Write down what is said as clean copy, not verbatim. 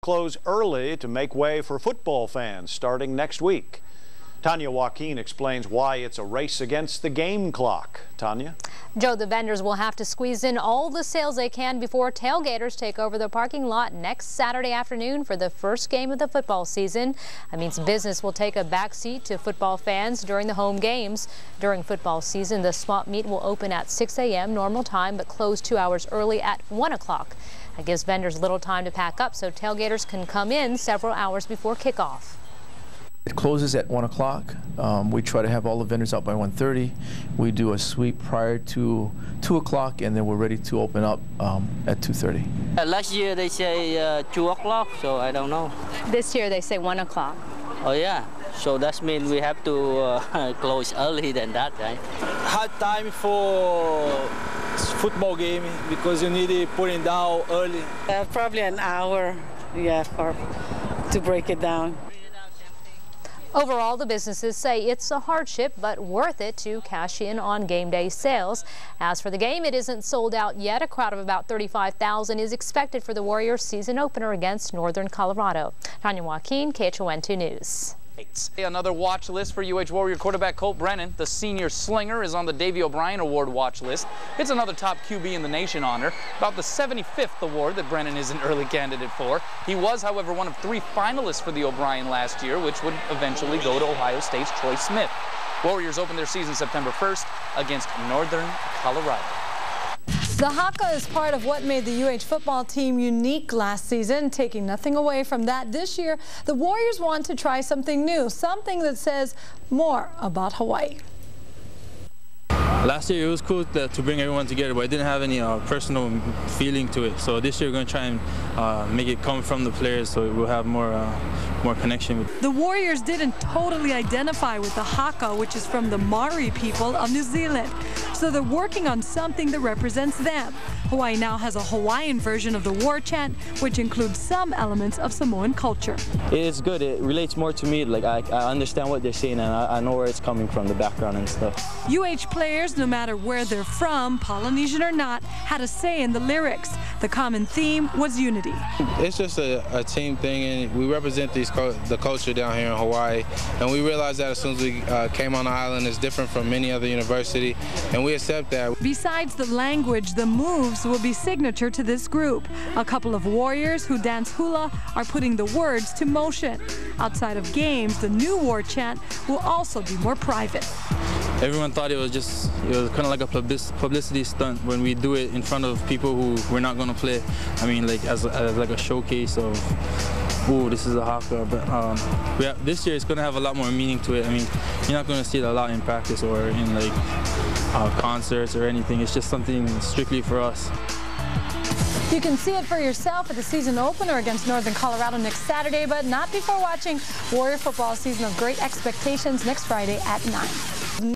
Close early to make way for football fans starting next week. Tanya Joaquin explains why it's a race against the game clock. Tanya? Joe, the vendors will have to squeeze in all the sales they can before tailgaters take over the parking lot next Saturday afternoon for the first game of the football season. That means business will take a backseat to football fans during the home games. During football season, the swap meet will open at 6 a.m. normal time but close 2 hours early at 1 o'clock. That gives vendors little time to pack up so tailgaters can come in several hours before kickoff. It closes at 1 o'clock. We try to have all the vendors out by 1:30. We do a sweep prior to 2 o'clock, and then we're ready to open up at 2:30. Last year they say 2 o'clock, so I don't know. This year they say 1 o'clock. Oh yeah, so that means we have to close early than that, right? Hard time for football game because you need to put it down early. Probably an hour, yeah, to break it down. Overall, the businesses say it's a hardship, but worth it to cash in on game day sales. As for the game, it isn't sold out yet. A crowd of about 35,000 is expected for the Warriors' season opener against Northern Colorado. Tanya Joaquin, KHON 2 News. Another watch list for UH Warrior quarterback Colt Brennan. The senior slinger is on the Davey O'Brien Award watch list. It's another top QB in the nation honor, about the 75th award that Brennan is an early candidate for. He was, however, one of 3 finalists for the O'Brien last year, which would eventually go to Ohio State's Troy Smith. Warriors open their season September 1st against Northern Colorado. The haka is part of what made the UH football team unique last season. Taking nothing away from that, this year the Warriors want to try something new, something that says more about Hawaii. Last year it was cool to bring everyone together, but it didn't have any personal feeling to it. So this year we're going to try and make it come from the players, so we'll have more connection. The Warriors didn't totally identify with the haka, which is from the Maori people of New Zealand. So they're working on something that represents them. Hawaii now has a Hawaiian version of the war chant, which includes some elements of Samoan culture. It's good. It relates more to me. Like I understand what they're saying, and I know where it's coming from, the background and stuff. UH players, no matter where they're from, Polynesian or not, had a say in the lyrics. The common theme was unity. It's just a team thing, and we represent the culture down here in Hawaii. And we realized that as soon as we came on the island, it's different from any other university, and we accept that. Besides the language, the moves will be signature to this group. A couple of warriors who dance hula are putting the words to motion. Outside of games, the new war chant will also be more private. Everyone thought it was kind of like a publicity stunt when we do it in front of people who we're not going to play. I mean, like as like a showcase of, oh, this is a haka. But this year it's going to have a lot more meaning to it. I mean, you're not going to see it a lot in practice or in like concerts or anything. It's just something strictly for us. You can see it for yourself at the season opener against Northern Colorado next Saturday, but not before watching Warrior football season of great expectations next Friday at 9.